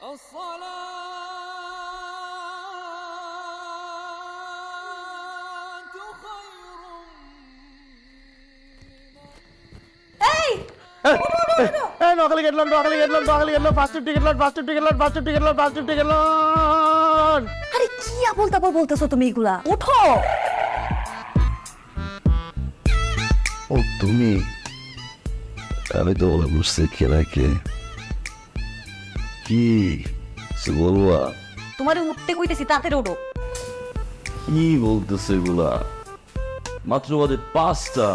নকলি get loan first ticket loan আরে কি আবল তাবল বলতেছো তুমি এগুলা? ওঠো। ও তুমি, আমি তো বলে বুঝতে খেলাকে কি বলবা? তোমার উঠতে কইতেছি, তাড়াতাড়ি ওঠো। কি বলতেছে এগুলা? মাত্র বাজে 5টা।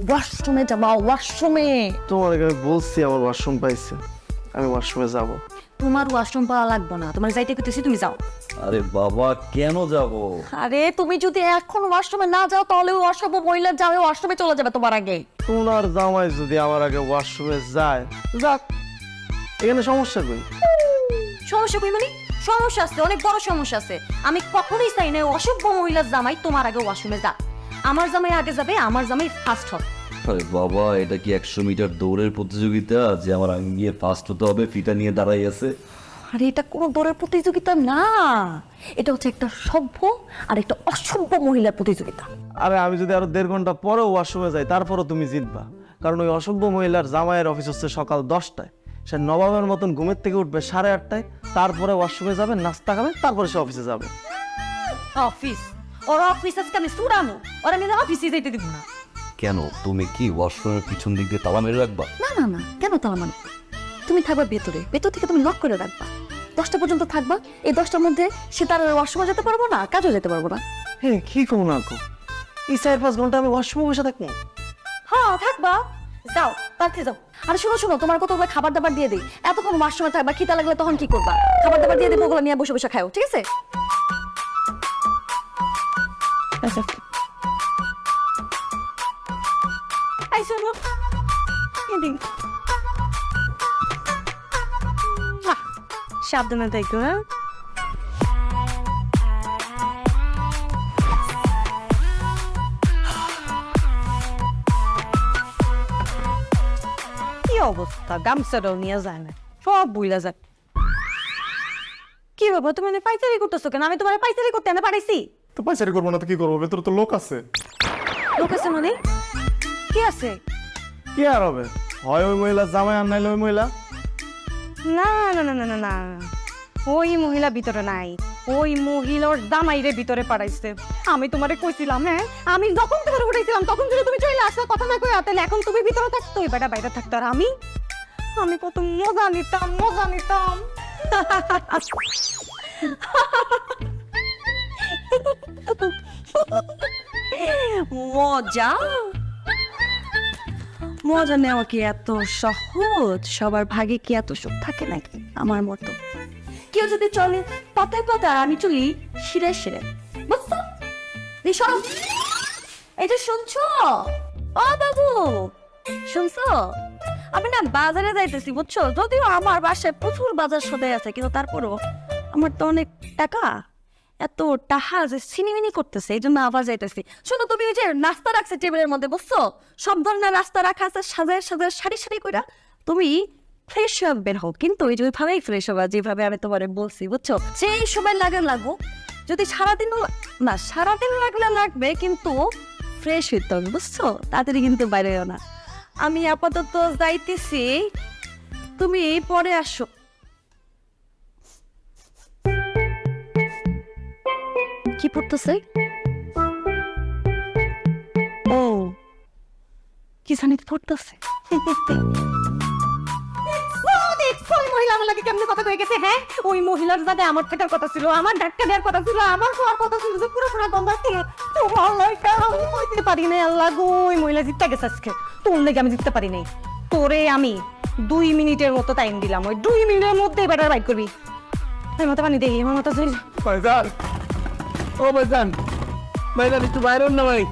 ওয়াশরুমে যাবা, ওয়াশরুমে। তোমার আমি বলছি আমার ওয়াশরুম পাইছে, আমি ওয়াশরুমে যাব। তোমার ওয়াশরুম পাওয়া লাগবে না, তোমার যাইতে কইতেছি, তুমি যাও। আরে বাবা কেন যাব? আরে তুমি যদি এখন ওয়াশরুমে না যাও তাহলে ওই অসভ্য মহিলা যাবে ওয়াশরুমে চলে যাবে তোমার আগে। তোমার জামাই যদি আমার আগে ওয়াশরুমে যায়, যাক, এখানে সমস্যা কই? সমস্যা কই মানে? সমস্যা আছে, অনেক বড় সমস্যা আছে। আমি কখনোই চাই না অসভ্য মহিলার জামাই তোমার আগে ওয়াশরুমে যাক। আমার জামাই আগে যাবে, আমার জামাই ফার্স্ট হবে। আরে বাবা, এটা কি 100 মিটার দৌড়ের প্রতিযোগিতা যে আমার আগে গিয়ে ফার্স্ট হতে হবে? ফিটা নিয়ে দাঁড়াই আছে। আরে এটা কোনো দৌড়ের প্রতিযোগিতা না, এটা হচ্ছে একটা সভ্য আর একটা অসভ্য মহিলার প্রতিযোগিতা। আরে আমি যদি আরো 1.5 ঘন্টা পরে ওয়াশরুমে যাই তারপরও তুমি জিতবা, কারণ ওই অসভ্য মহিলার জামাইয়ের অফিস হচ্ছে সকাল 10টায়। সে নবাবের মতন ঘুমের থেকে উঠবে 8:30টায়, তারপরে ওয়াশরুমে যাবে, নাস্তা খাবে, তারপরে সে অফিসে যাবে। অফিস? ওর অফিস আজকে আমি সুরানো, ওরা আমি অফিসে যেতে দিব না। কেন, তুমি কি ওয়াশরুমের পিছন দিক দিয়ে তালা মেরে রাখবা? না না না, কেন তালা মানে? তুমি থাকবা ভেতরে, ভেতর থেকে তুমি লক করে রাখবা। 10টা পর্যন্ত থাকবা, এই 10টার মধ্যে সে তার ওয়াশরুমে যেতে পারবো না, কাজও যেতে পারবো না। হ্যাঁ, কি করবো না গো, এই 4-5 ঘন্টা আমি ওয়াশরুমে বসে থাকবো। হ্যাঁ থাকবা, যাও তাড়াতাড়ি যাও। আর শোনো শোনো, তোমার কতগুলো খাবার দাবার দিয়ে দিই, এতক্ষণ ওয়াশরুমে থাকবা, খিদা লাগলে তখন কি করবা? খাবার দাবার দিয়ে দেবো, ওগুলো নিয়ে বসে বসে খাও, ঠিক আছে? সাবধানে থাকো। হ্যাঁ, কি অবস্থা, গামছাটাও নিয়ে যায় না, সব বুইলা যায়। কি বাবা, তুমি পাইচারি করতেছো কেন? আমি তোমার পাইচারি করতে এনে পাঠাইছি। তো পাইচারি করবো না তো কি করবো? ভেতরে তো লোক আছে। লোক আছে মানে? কি আছে? কি আর হবে, হয় ওই মহিলা জামাই আর নাইলে ওই মহিলা। না না না না না না, ওই মহিলা ভিতরে নাই, ওই মহিলার জামাইরে ভিতরে পাঠাইছে। আমি তোমারে কইছিলাম, হ্যাঁ আমি যখন তোমার উঠাইছিলাম তখন যদি তুমি চলে আসো, কথা না কই তাহলে এখন তুমি ভিতরে থাকতো, ওই বেটা বাইরে থাকতো, আর আমি কত মজা নিতাম, মজা নিতাম। মজা মজা নেওয়া কি এত সহজ? সবার ভাগে কি এত সুখ থাকে নাকি আমার মতো? কেউ যদি চলে পাতায় পাতায়, আমি চলি শিরে শিরে, বুঝছো? এই যে শুনছো, ও বাবু শুনছো? আমি না বাজারে যাইতেছি, বুঝছো? যদিও আমার বাসায় প্রচুর বাজার সদাই আছে, কিন্তু তারপরও আমার তো অনেক টাকা, এত টাহা যে সিনিমিনি করতেছে, এই জন্য আবার যাইতেছি। শোনো, তুমি ওই যে নাস্তা রাখছে টেবিলের মধ্যে, বুঝছো? সব ধরনের নাস্তা রাখা আছে, সাজায় সাজায় সারি সারি কইরা। তুমি ফ্রেশ হয়ে বের হও, কিন্তু ওই যে ওইভাবেই ফ্রেশ হবা যেভাবে আমি তোমারে বলছি, বুঝছো? সেই সময় লাগবো, যদি সারাদিন না, সারাদিন লাগলে লাগবে, কিন্তু ফ্রেশ হইতে হবে, বুঝছো? তাড়াতাড়ি কিন্তু বাইরে না। আমি আপাতত যাইতেছি, তুমি পরে আসো। কি পড়তেছে? ও কি জানি পড়তেছে। কেমনে কথা কয়ে গেছে? হ্যাঁ, ওই মহিলার যাতে আমার থাকার কথা ছিল, আমার ডাক্তার দেওয়ার কথা ছিল, আমার খাওয়ার কথা ছিল, যে পুরো পুরো গন্ধ ছিল। আমি কইতে পারি নাই, আল্লাহ গো, ওই মহিলা জিততে গেছে আজকে। তোর লেগে আমি জিততে পারি নাই। তোরে আমি 2 মিনিটের মতো টাইম দিলাম, ওই 2 মিনিটের মধ্যে বেটার বাইট করবি। আমার মাথা পানি দেখি, আমার মাথা ভাইজান, ও ভাইজান, ভাইজান একটু বাইরে হন না ভাই।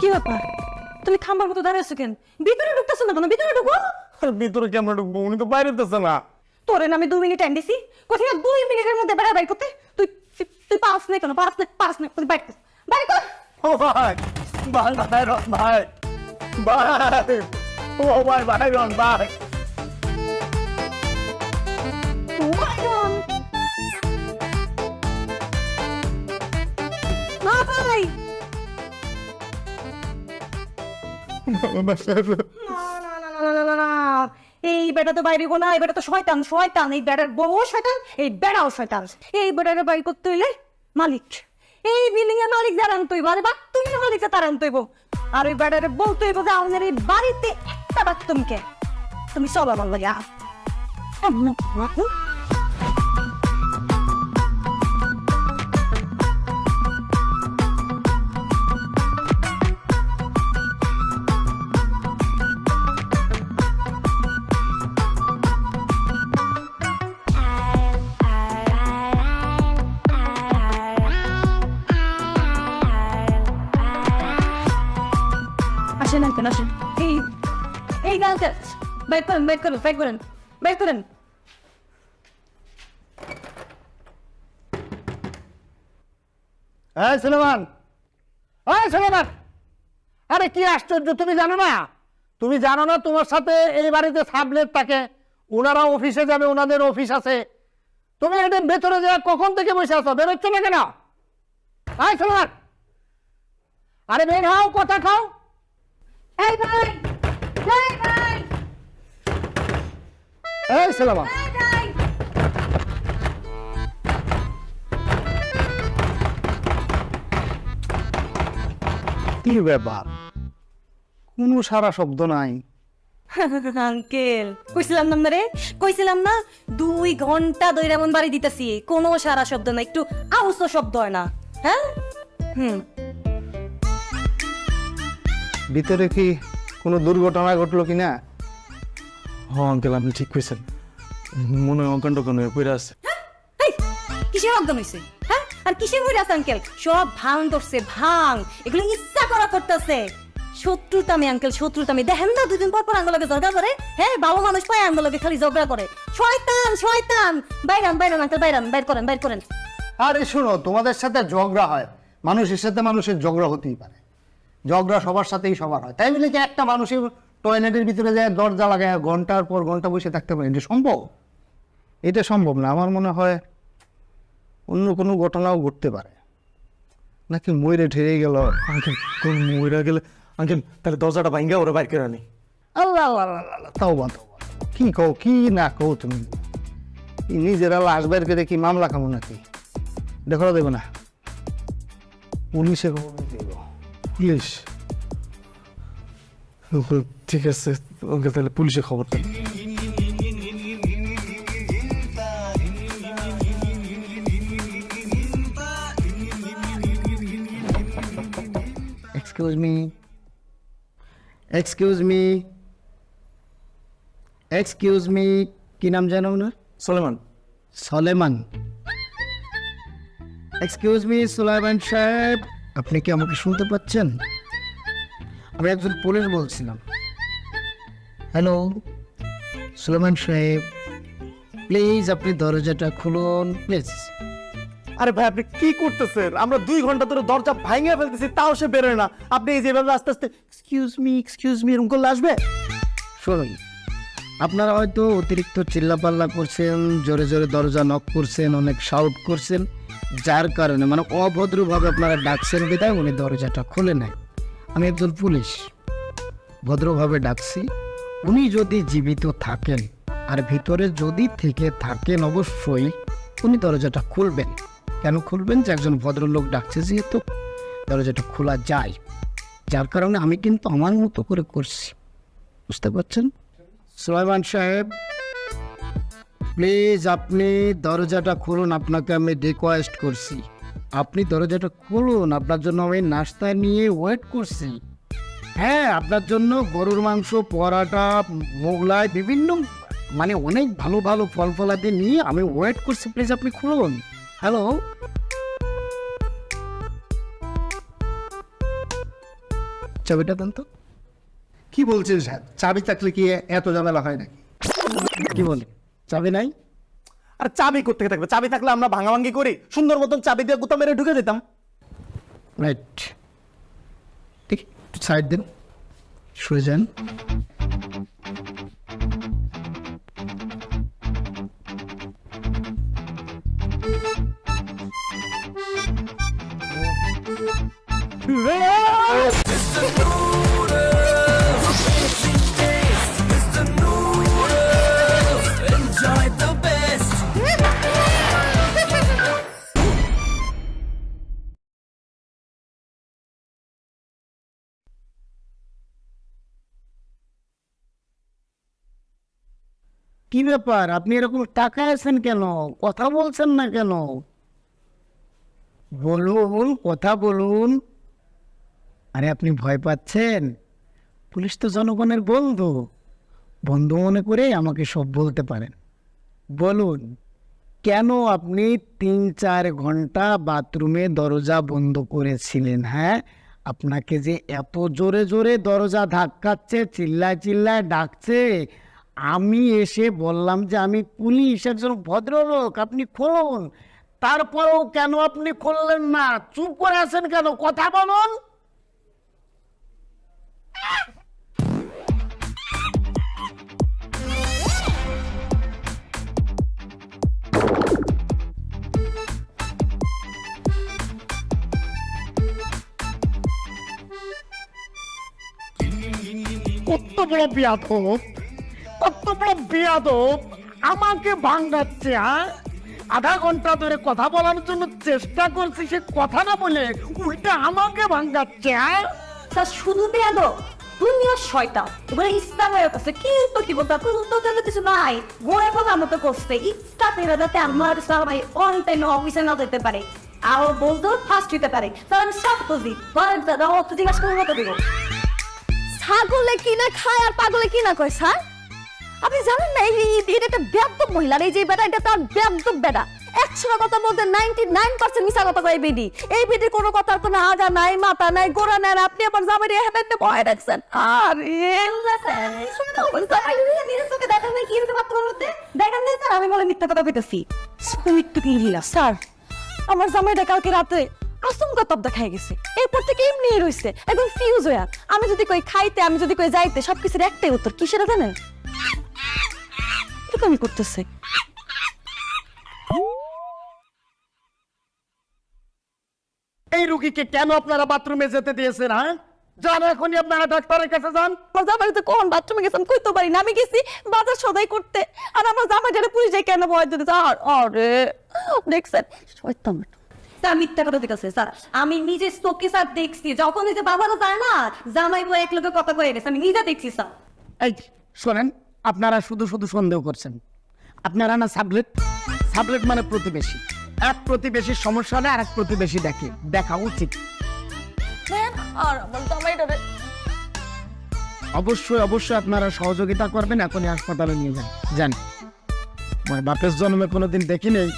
কি ব্যাপার, তুমি খাম্বার মতো দাঁড়িয়ে আছো কেন? ভিতরে ঢুকতেছো না কেন? ভিতরে ঢুকো। আর ভিতরে কেমন ঢুকবো? উনি তো বাইরেতেছে না। তোরে না আমি 2 মিনিট টাইম দিছি, কোথায় 2 মিনিটের মধ্যে বেড়া বাইর করতে, তুই তুই পাস না কেন? পাস না তুই বাইর কর, বাইর কর। ও ভাই, ভাই ভাইরন ভাই, ভাই, ও ভাই ভাইরন ভাই। বাইরন। না ভাই, না, এই বেটা তো বাইরে না, এই বেটা তো শয়তান, শয়তান, এই বেটার বউ শয়তান, এই বেটাও শয়তান। এই বেটারে বাইর করতে হইলে মালিক, এই বিল্ডিং এর মালিক যারা আনতে হইব, আরে বাক তুমি মালিক তারা আনতে হইব। আর ওই বেটারে বলতে হইব যে আমাদের এই বাড়িতে একটা বাথরুমকে তুমি সব আমার লাগে আসেন আঙ্কেল, আসেন। এই আঙ্কেল বাইর করেন, বাইর করেন, বাইর করেন, বাইর করেন। এই সুলেমান, এই সুলেমান, আরে কি আশ্চর্য, তুমি জানো না? তুমি জানো না তোমার সাথে এই বাড়িতে সাবলেট থাকে, ওনারা অফিসে যাবে, ওনাদের অফিস আছে। তুমি এটা ভেতরে যা কখন থেকে বসে আছো, বেরোচ্ছ না কেন? এই সুলেমান, আরে বের হও, কথা খাও। এই ভাই, এই ভাই, এই সুলেমান, এই ভাই। কি ব্যাপার? কোনো সারা শব্দ নাই। আঙ্কেল কইছিলাম না রে, কইছিলাম না 2 ঘন্টা ধরে এমন বাড়ি দিতেছি, কোনো সারা শব্দ না, একটু আওয়াজ শব্দ হয় না। হ্যাঁ, ভিতরে কি কোনো দুর্ঘটনা ঘটলো কিনা? হ্যাঁ আঙ্কেল, আপনি ঠিক কইছেন, মনে হয় অকাণ্ড কোনো পড়ে আছে। এই কিসের অজ্ঞান হইছে? হ্যাঁ, আর কিসের হইছে আঙ্কেল? সব ভাঙ ধরছে, ভাঙ, এগুলো ইচ্ছা করা করতেছে। শত্রুতামি আঙ্কেল, শত্রুতামি। দেখেন না 2 দিন পর পর আঙ্গলকে ঝগড়া করে। হ্যাঁ, ভালো মানুষ পায় আঙ্গলকে খালি ঝগড়া করে। শয়তান, শয়তান। বাইরান, বাইরান আঙ্কেল, বাইরান, বাইর করেন, বাইর করেন। আরে শোনো, তোমাদের সাথে ঝগড়া হয়, মানুষের সাথে মানুষের ঝগড়া হতেই পারে, ঝগড়া সবার সাথেই সবার হয়। তাই বলে কি একটা মানুষের টয়লেটের ভিতরে যায় দরজা লাগায় ঘন্টার পর ঘন্টা বসে থাকতে পারে? এটা সম্ভব? এটা সম্ভব না। আমার মনে হয় অন্য কোনো ঘটনাও ঘটতে পারে, নাকি ময়ূরে ঠেরে গেল। আঙ্কেল কোন মইরা গেলে আঙ্কেল তাহলে দরজাটা ভাঙ্গা ওরা বাইর করে আনি। আল্লাহ আল্লাহ আল্লাহ আল্লাহ, তাওবা তাওবা, কি কও কি না কও তুমি? নিজেরা লাশ বের করে কি মামলা খামো নাকি? দেখো দেবো না, পুলিশে খবর দেব। পুলিশ? ঠিক আছে আঙ্কেল, তাহলে পুলিশে খবর দেন। Excuse me, excuse me, excuse me, কি নাম জানো না? সুলেমান। সলেমান। এক্সকিউজ মি সুলাইমান সাহেব, আপনি কি আমাকে শুনতে পাচ্ছেন? আমি একজন পুলিশ বলছিলাম। হ্যালো সুলাইমান সাহেব, প্লিজ আপনি দরজাটা খুলুন প্লিজ। আরে ভাই আপনি কি করতেছেন? আমরা 2 ঘন্টা ধরে দরজা ভাঙিয়ে ফেলতেছি, তাও সে বেরোয় না। আপনি এই যেভাবে আস্তে আস্তে এক্সকিউজ মি এরকম করলে আসবে? শুনুন, আপনারা হয়তো অতিরিক্ত চিল্লাপাল্লা করছেন, জোরে জোরে দরজা নক করছেন, অনেক শাউট করছেন, যার কারণে মানে অভদ্রভাবে আপনারা ডাকছেন, বিদায় উনি দরজাটা খুলে নেয়। আমি একজন পুলিশ, ভদ্রভাবে ডাকছি। উনি যদি জীবিত থাকেন আর ভিতরে যদি থেকে থাকেন, অবশ্যই উনি দরজাটা খুলবেন। কেন খুলবেন? যে একজন ভদ্রলোক ডাকছে, যেহেতু দরজাটা খোলা যায়, যার কারণে আমি কিন্তু আমার মতো করে করছি, বুঝতে পারছেন? সুলাইমান সাহেব প্লিজ আপনি দরজাটা খুলুন, আপনাকে আমি রিকোয়েস্ট করছি, আপনি দরজাটা খুলুন। আপনার জন্য আমি নাস্তা নিয়ে ওয়েট করছি। হ্যাঁ, আপনার জন্য গরুর মাংস, পরাটা, মোগলাই, বিভিন্ন মানে অনেক ভালো ভালো ফল ফলাদি নিয়ে আমি ওয়েট করছি। প্লিজ আপনি খুলুন। হ্যালো, চাবিটা দেন তো। কি বলছেন স্যার? চাবি থাকলে কি এত ঝামেলা হয় নাকি? কি বলে চাবি নাই? আর চাবি কোত্থেকে থাকবে? চাবি থাকলে আমরা ভাঙাভাঙি করি, সুন্দর মতন চাবি দিয়ে গুতা মেরে ঢুকে যেতাম। রাইট, ঠিক, সাইড দেন, শুয়ে যান। কি ব্যাপার, আপনি এরকম টাকায় আছেন কেন? কথা বলছেন না কেন? বলুন, কথা বলুন। আরে আপনি ভয় পাচ্ছেন? পুলিশ তো জনগণের বন্ধু, বন্ধু মনে করে আমাকে সব বলতে পারেন। বলুন, কেন আপনি 3-4 ঘন্টা বাথরুমে দরজা বন্ধ করেছিলেন? হ্যাঁ, আপনাকে যে এত জোরে জোরে দরজা ধাক্কাচ্ছে, চিল্লায় চিল্লায় ডাকছে, আমি এসে বললাম যে আমি পুলিশ, একজন ভদ্রলোক, আপনি খুলুন। তারপরেও কেন আপনি খুললেন না? চুপ করে আছেন কেন? কথা বলুন। কত বড় বিয়াদব, কত বড় বিয়াদব, আমাকে ভাঙাচ্ছে। আধা ঘন্টা ধরে কথা বলার জন্য চেষ্টা করছি, সে কথা না বলে উল্টা আমাকে ভাঙাচ্ছে। স্যার শুধু বেয়াদ দুনিয়া শয়তান, এবারে ইসলাম হয়ে গেছে। কিন্তু কি বলতো, কোনো তো কিছু নাই, ঘরে বলা মতো করছে। ইচ্ছা পেরে যাতে আমার সবাই অন টাইমে অফিসে না যেতে পারে, আর বলতো ফার্স্ট হইতে পারে। তাহলে আমি সব বুঝি, অত জিজ্ঞাসা করবো মতো দেবো। ছাগলে কিনা খায় আর পাগলে কিনা কয় স্যার? আপনি জানেন না এটা একটা ব্যাপক মহিলা, এই যে বেটা, এটা তার ব্যাপক বেটা। 100 কথা বলতে 99% মিশা কথা কয় বেডি। এই বেডির কোনো কথার কোনো আগা নাই, মাথা নাই, গোড়া নাই। আর আপনি আমার জামাই রেখে দেন ভয় রাখছেন। আমি বলে মিথ্যা কথা কইতেছি? স্যার, আমার জামাইটা কালকে রাতে আচমকা তবদা খাই গেছে, এরপর থেকে এমনি রয়েছে, একদম ফিউজ হয়ে। আমি যদি কই খাইতে, আমি যদি কই যাইতে, সবকিছুর একটাই উত্তর, কি সেটা জানেন? আমি করতেছে এই রুগীকে কেন আপনারা বাথরুমে যেতে দিয়েছেন? হ্যাঁ, যান এখনই আপনারা ডাক্তারের কাছে যান। আমার জামাই তো কোন বাথরুমে গেছেন কইতে পারি না। আমি গেছি বাজার সদাই করতে, আর আমার জামাইটারে পুলিশে কেন ভয় দিতে? আরে দেখছেন শয়তান। স্যার মিথ্যা কথা ঠিক আছে স্যার, আমি নিজে চোখে স্যার দেখছি, যখন এই যে বাবারা যায় না, জামাই বই এক লোকের কথা কয়ে গেছে, আমি নিজে দেখছি স্যার। এই শোনেন, আপনারা শুধু শুধু সন্দেহ করছেন। আপনারা না সাবলেট, সাবলেট মানে প্রতিবেশী। এক প্রতিবেশীর সমস্যা হলে আর এক প্রতিবেশী দেখে, দেখা উচিত। আর আমার জামাইটারে অবশ্যই অবশ্যই আপনারা সহযোগিতা করবেন, এখনই হাসপাতালে নিয়ে যান। যান, আমার বাপের জন্মে কোনোদিন দেখি নেই।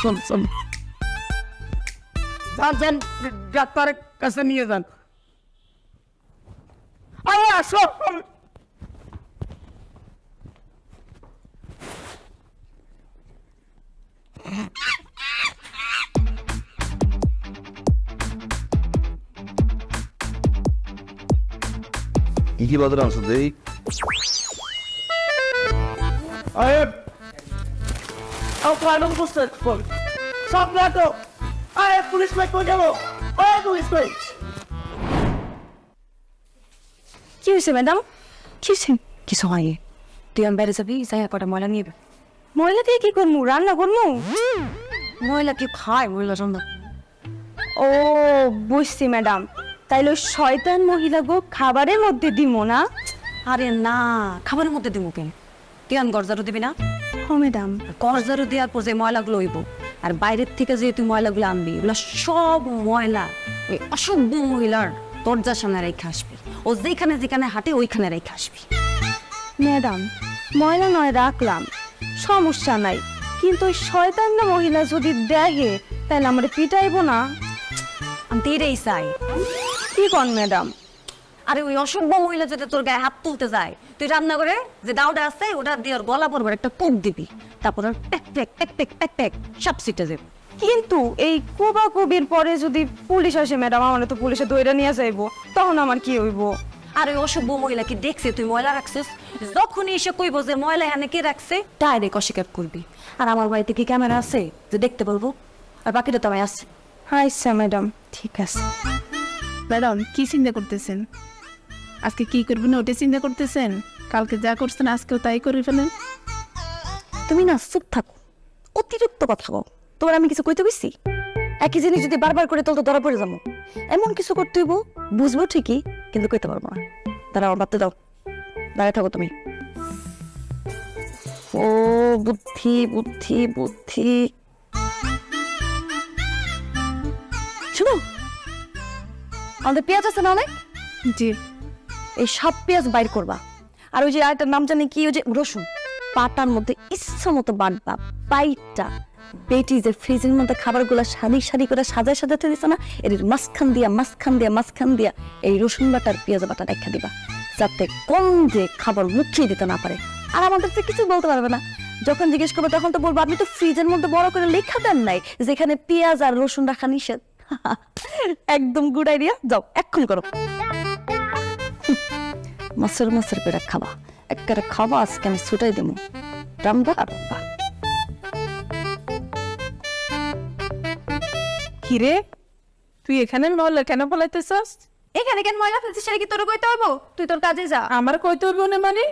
শোন শোন, যান যান, ডাক্তারের কাছে নিয়ে যান। আরে আসো। কি বাজারে আনছো দেই? পুলিশ কই গেল? পুলিশ কই? কি হয়েছে ম্যাডাম? কি হয়েছে? কিছু হয়নি। তুই আমি বাইরে যাবি, যাই কটা ময়লা নিয়ে। ময়লা দিয়ে কি করবো? রান্না করবো? ময়লা কি খায়? ময়লা রান্না। ও বুঝছি ম্যাডাম, তাইলে শয়তান মহিলা গো খাবারের মধ্যে দিব না? আরে না, খাবারের মধ্যে দিব কেন? তুই আমি গরজারু দিবি না? ও ম্যাডাম, গরজারু দেওয়ার পর যে ময়লাগুলো হইব, আর বাইরের থেকে যে তুই ময়লাগুলো আনবি, এগুলো সব ময়লা ওই অসভ্য মহিলার দরজার সামনে রেখে আসবি। ও যেখানে যেখানে হাঁটে ওইখানে রেখে আসবি। ম্যাডাম, ময়লা নয় রাখলাম, সমস্যা নাই, কিন্তু ওই শয়তান মহিলা যদি দেখে তাহলে আমার পিটাইবো না? আমি তো এটাই চাই। কি কন ম্যাডাম? আরে ওই অসভ্য মহিলা যদি তোর গায়ে হাত তুলতে যায়, তুই রান্না করে যে দাওটা আছে ওটা দিয়ে ওর গলা পড়বে একটা কোপ দিবি, তারপর ওর pack pack pack pack pack pack সব সিটে যাবে। কিন্তু এই কোবাকুবির পরে যদি পুলিশ আসে ম্যাডাম, আমার তো পুলিশে দইরা নিয়ে যাইবো, তখন আমার কি হইব? আর ওই অসভ্য মহিলা কি দেখছে তুই ময়লা রাখছিস? যখনই এসে কইব যে ময়লা এখানে কে রাখছে, ডাইরেক্ট অস্বীকার করবি। আর আমার বাড়িতে কি ক্যামেরা আছে যে দেখতে বলবো? আর বাকিটা তো আমি আছে। আচ্ছা ম্যাডাম, ঠিক আছে। ম্যাডাম কি চিন্তা করতেছেন? আজকে কি করবেন ওটা চিন্তা করতেছেন? কালকে যা করছেন আজকেও তাই করে ফেলেন। তুমি না চুপ থাকো, অতিরিক্ত কথা বল। তোমার আমি কিছু কইতে বসছি? একই জিনিস যদি বারবার করে তোর তো ধরা পড়ে যাবো। এমন কিছু করতে হইব, বুঝবো ঠিকই কিন্তু কইতে পারবো না। দাঁড়াও, আমার বাড়তে দাও, দাঁড়ায় থাকো তুমি। ও বুদ্ধি বুদ্ধি বুদ্ধি। শুনো, আমাদের পেঁয়াজ আছে না অনেক? জি। এই সব পেঁয়াজ বাইর করবা। আর ওই যে আরেকটার নাম জানি কি, ওই যে রসুন, পাটার মধ্যে ইচ্ছা মতো বাটবা। বাইটটা বেটি যে ফ্রিজের মধ্যে খাবারগুলো সারি সারি করে সাজায় সাজাতে দিছ না, এর মাঝখান দিয়া এই রসুন বাটার পেঁয়াজ বাটা রেখা দিবা, যাতে গন্ধে খাবার মুখিয়ে দিতে না পারে। আর আমাদের তো কিছু বলতে পারবে না। যখন জিজ্ঞেস করবো তখন তো বলবো আপনি তো ফ্রিজের মধ্যে বড় করে লেখা দেন নাই যেখানে পেঁয়াজ আর রসুন রাখা নিষেধ। একদম গুড আইডিয়া, যাও এক্ষুনি করো। মাছের পেড়া খাবা, একবারে খাবা, আজকে আমি ছুটাই দেবো। রামবা রামবা। কিরে তুই এখানে মহল্লা কেন পলাইতেছস? এখানে কেন ময়লা ফেলছিস সেটা কি তোর কইতে হইব? তুই তোর কাজে যা। আমার কইতে হইব না মানে?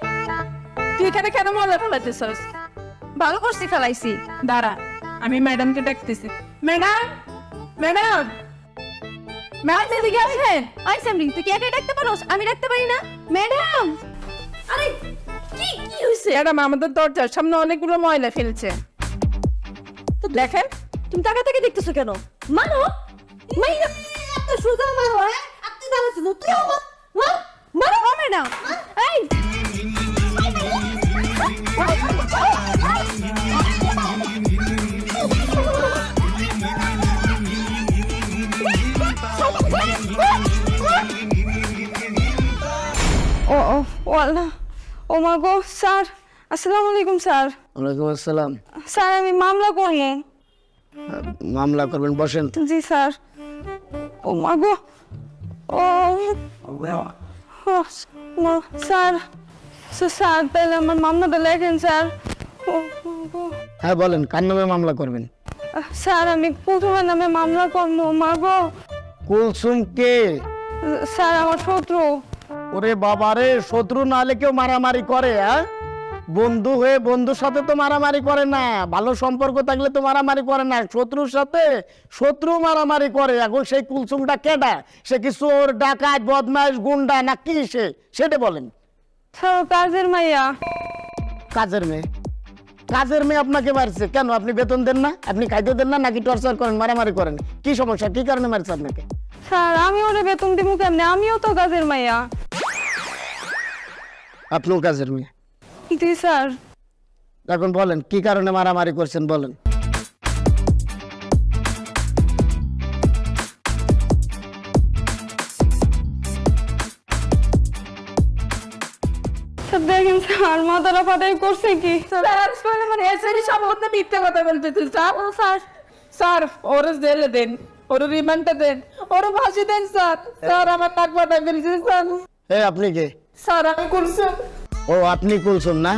তুই এখানে কেন মহল্লা পলাইতেছস? ভালো করছি, ফেলাইছি। দাঁড়া, আমি ম্যাডামকে ডাকতেছি। ম্যাডাম, ম্যাডাম, ম্যাডাম এদিকে আসেন। আই সামরি, তুই কি একা ডাকতে পারোস? আমি ডাকতে পারি না? ম্যাডাম, আরে কি কি হইছে? ম্যাডাম আমাদের দরজার সামনে অনেকগুলো ময়লা ফেলছে। তো দেখেন। তুমি টাকা থেকে দেখতেছো কেন? মানো মাইরা এত সোজা মারো। হ্যাঁ, আপনি দাঁড়াচ্ছেন, তুই মারো ম্যাডাম। এই ও ও ও আল্লাহ, ও মা গো। স্যার, আসসালামু আলাইকুম স্যার। ওয়ালাইকুম আসসালাম। স্যার আমি মামলা করবো। মামলা করবেন, বসেন। জি স্যার। ও মা গো, ও স্যার, স্যার তাহলে আমার মামলাটা লেখেন স্যার। ও মা গো। হ্যাঁ বলেন, কার নামে মামলা করবেন? স্যার আমি কুলসুমের নামে মামলা করবো। মা গো। কুলসুম কে? স্যার আমার শত্রু। ওরে বাবারে, শত্রু না হলে কেউ মারামারি করে? হ্যাঁ, বন্ধু হয়ে বন্ধুর সাথে তো মারামারি করে না, ভালো সম্পর্ক থাকলে তো মারামারি করে না। শত্রুর সাথে শত্রু মারামারি করে। এখন সেই কুলসুমটা কেডা? সে কি চোর, ডাকাত, বদমাইশ, গুন্ডা না কি? সেটা বলেন। স্যার কাজের মাইয়া। কাজের মেয়ে? কাজের মেয়ে আপনাকে মারছে কেন? আপনি বেতন দেন না? আপনি খাইতে দেন না? নাকি টর্চার করেন, মারামারি করেন? কি সমস্যা, কি কারণে মারছে আপনাকে? স্যার আমি ওরে বেতন দিব কেমনে? আমিও তো কাজের মাইয়া। আপনিও কাজের মেয়ে? জি স্যার। এখন বলেন কি কারণে মারামারি করছেন, বলেন। স্যার দেখেন স্যার, মাথাটা ফাটাই করছে কি? মানে এসেরই সম্বন্ধে মিথ্যা কথা বলতেছেন স্যার। ও স্যার, স্যার ওরে জেলে দেন, ওরে রিমান্ডে দেন, ওরে ফাঁসি দেন স্যার। স্যার আমার টাক পাঠাই ফেলছে স্যার। আপনি কে? স্যার আমি কুলসুম। ও আপনি কুলসুম না?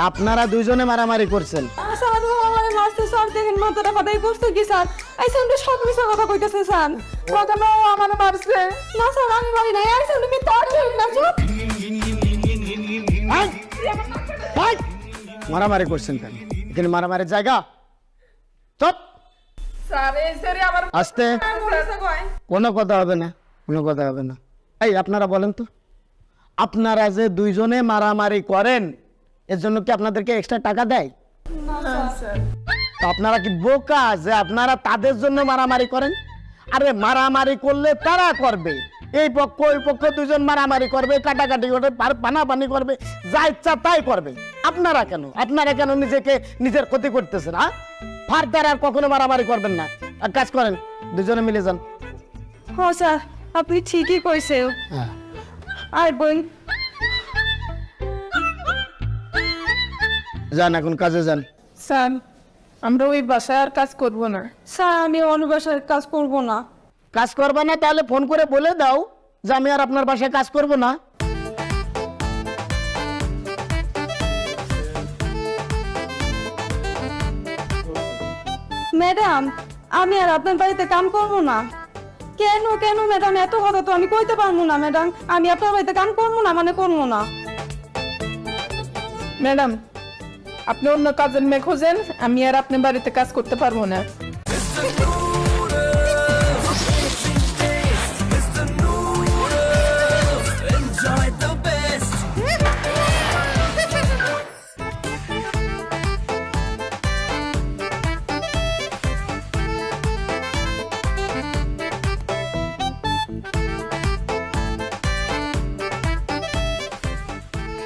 আপনারা দুইজনে মারামারি করছেন? স্যার ও আমারে মারছে স্যার, দেখেন মাথাটা ফাটাই করছে কি স্যার? এই সামনে সব মিছা কথা কইতেছে স্যার। প্রথম ও আমার মারছে। না স্যার আমি মারি নাই। এই সামনে মিথ্যা কথা না চুপ। মারামারি করছেন কেন? এখানে মারামারির জায়গা? চুপ। স্যার এসেরই আমার আস্তে, কোনো কথা হবে না, কোনো কথা হবে না। এই আপনারা বলেন তো, আপনারা যে দুইজনে মারামারি করেন এর জন্য কি আপনাদেরকে এক্সট্রা টাকা দেয়? তো আপনারা কি বোকা যে আপনারা তাদের জন্য মারামারি করেন? আরে মারামারি করলে তারা করবে, এই পক্ষ ওই পক্ষ দুইজন মারামারি করবে, কাটাকাটি করবে, পানাপানি করবে, যা ইচ্ছা তাই করবে। আপনারা কেন নিজেকে নিজের ক্ষতি করতেছেন? হ্যাঁ, ফার্দার আর কখনো মারামারি করবেন না। এক কাজ করেন, দুজনে মিলে যান। ও স্যার, আপনি ঠিকই কইছে। হ্যাঁ আর বোন যান, এখন কাজে যান। স্যার আমরা ওই বাসায় আর কাজ করব না। স্যার আমি অন্য বাসায় কাজ করব না। কাজ করবে না তাহলে ফোন করে বলে দাও যে আমি আর আপনার বাসায় কাজ করব না। ম্যাডাম আমি আর আপনার বাড়িতে কাম করব না। কেন কেন ম্যাডাম, এত কথা তো আমি কইতে পারবো না ম্যাডাম। আমি আপনার বাড়িতে কাম করবো না মানে করবো না। ম্যাডাম আপনি অন্য কাজের মেয়ে খোঁজেন, আমি আর আপনার বাড়িতে কাজ করতে পারবো না।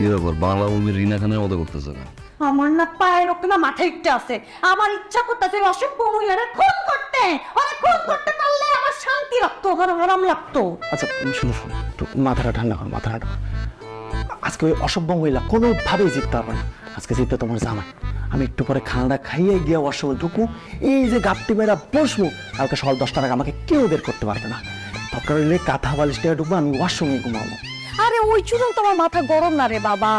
কি ব্যাপার, বাংলা মুভির রিনা খানের মতো করতেছে না? আমার না পায়ের রক্ত না মাথায় একটা আছে। আমার ইচ্ছা করতেছে অসভ্য মহিলারা খুন করতে। ওরা খুন করতে পারলে আমার শান্তি লাগতো, আমার আরাম লাগতো। আচ্ছা শুনো শুনো, একটু মাথাটা ঠান্ডা করো, মাথা ঠান্ডা। আজকে ওই অসভ্য মহিলা কোনোভাবেই জিততে পারবে না। আজকে জিততে তোমার জামাই। আমি একটু পরে খানাটা খাইয়ে গিয়ে ওয়াশরুমে ঢুকু, এই যে গাপটি মেয়েরা বসবো, কালকে সকাল 10টার আগে আমাকে কেউ বের করতে পারবে না। দরকার হলে কাঁথা বালিশটা ঢুকবো, আমি ওয়াশরুমে ঘুমাবো। আরে ওই চুরন তোমার মাথা গরম না রে বাবা,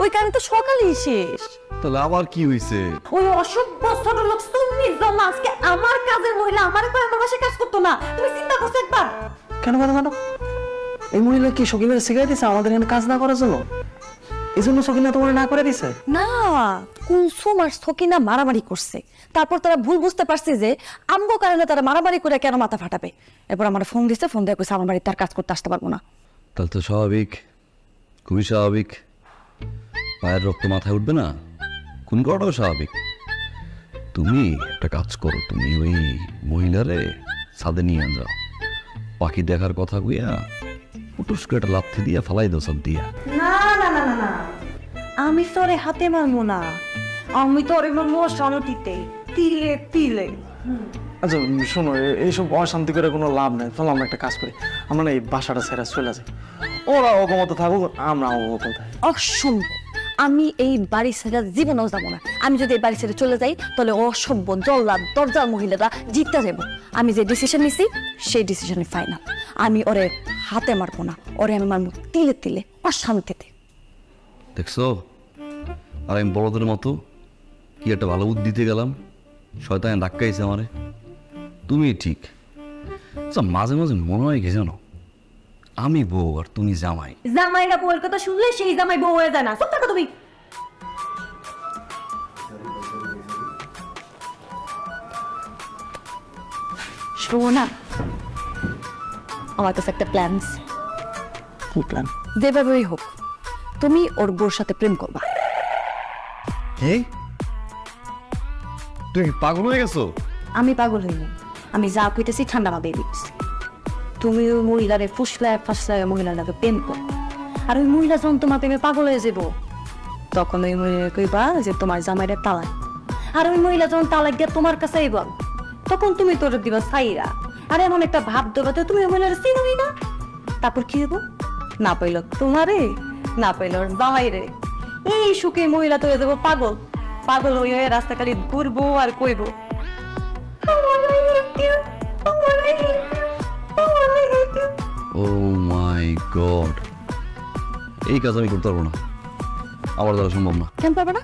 ওই কারণে তো সকালেই শেষ। তাহলে আবার কি হয়েছে? ওই অসভ্য ছোট লোক সুন্নির জন্য আজকে আমার কাজের মহিলা আমার করে আমার বাসায় কাজ করতো না। তুমি চিন্তা করছো একবার? কেন কেন কেন? এই মহিলা কি সকিমের শিখাই দিছে আমাদের এখানে কাজ না করার জন্য? এই জন্য সকিনা তোমার না করে দিছে? না, কুলসুম আর সকিনা মারামারি করছে। তারপর তারা ভুল বুঝতে পারছে যে আমগো কারণে তারা মারামারি করে কেন মাথা ফাটাবে। এরপর আমার ফোন দিছে, ফোন দিয়ে কইছে আমার বাড়িতে তার কাজ করতে আসতে পারবো না। তাহলে তো স্বাভাবিক, খুবই স্বাভাবিক। পায়ের রক্ত মাথায় উঠবে না, খুন করাটাও স্বাভাবিক। তুমি একটা কাজ করো, তুমি ওই মহিলারে ছাদে নিয়ে যাও, পাখি দেখার কথা কইয়া পুটুস করে একটা লাথি দিয়া ফালাই দাও ছাদ দিয়া। না না না না না, আমি তোরে হাতে মারবো না, আমি তোরে মারবো শান্তিতে, তিলে তিলে। আচ্ছা শোনো, এইসব অশান্তি করে কোনো লাভ নেই। চলো আমরা একটা কাজ করি, আমরা না এই বাসাটা ছেড়ে চলে যাই। ওরা অগমত থাকুক, আমরা অগমত থাকি। অসম্ভব, আমি এই বাড়ি ছেড়ে জীবনেও যাবো না। আমি যদি এই বাড়ি ছেড়ে চলে যাই তাহলে অসভ্য জল্লাদ দরজার মহিলারা জিততে যাবো। আমি যে ডিসিশন নিছি সেই ডিসিশনে ফাইনাল। আমি ওরে হাতে মারবো না, ওরে আমি মারবো তিলে তিলে, অশান্তিতে। দেখছো, আর আমি বড়দের মতো কি একটা ভালো বুদ্ধি দিতে গেলাম, শয়তান ধাক্কাইছে আমারে। তুমি ঠিক। আচ্ছা মাঝে মাঝে মনে হয় কি জানো, আমি বউ আর তুমি জামাই। জামাইরা বউয়ের কথা শুনলে সেই জামাই বউ হয়ে যায় না। সব থাকো তুমি। শোনো না, আমার কাছে একটা প্ল্যান। কি প্ল্যান? যেভাবেই হোক তুমি ওর বউর সাথে প্রেম করবা। এই তুমি পাগল হয়ে গেছো? আমি পাগল হইনি, আমি যা কইতেছি ঠান্ডা মাথায় দিচ্ছি। তুমি ওই মহিলারে ফুসলায় ফাসলায় মহিলাটাকে প্রেম করো, আর ওই মহিলা যখন তোমার প্রেমে পাগল হয়ে যাবো তখন ওই মহিলা কইবা যে তোমার জামাইরে তালাক। আর ওই মহিলা যখন তালাক দিয়ে তোমার কাছে আইব তখন তুমি তোর দিবা সাইরা। আর এমন একটা ভাব দেবা তো তুমি ওই মহিলার চিনোই না। তারপর কি হবো, না পাইল তোমারে, না পাইল ওর জামাইরে। এই সুখে মহিলা তো হয়ে যাবো পাগল। পাগল হয়ে রাস্তাখালি ঘুরবো আর কইবো ও মাই গড, এই কাজ আমি করতে পারবো না, আমার দ্বারা সম্ভব না। কেন পারবে না?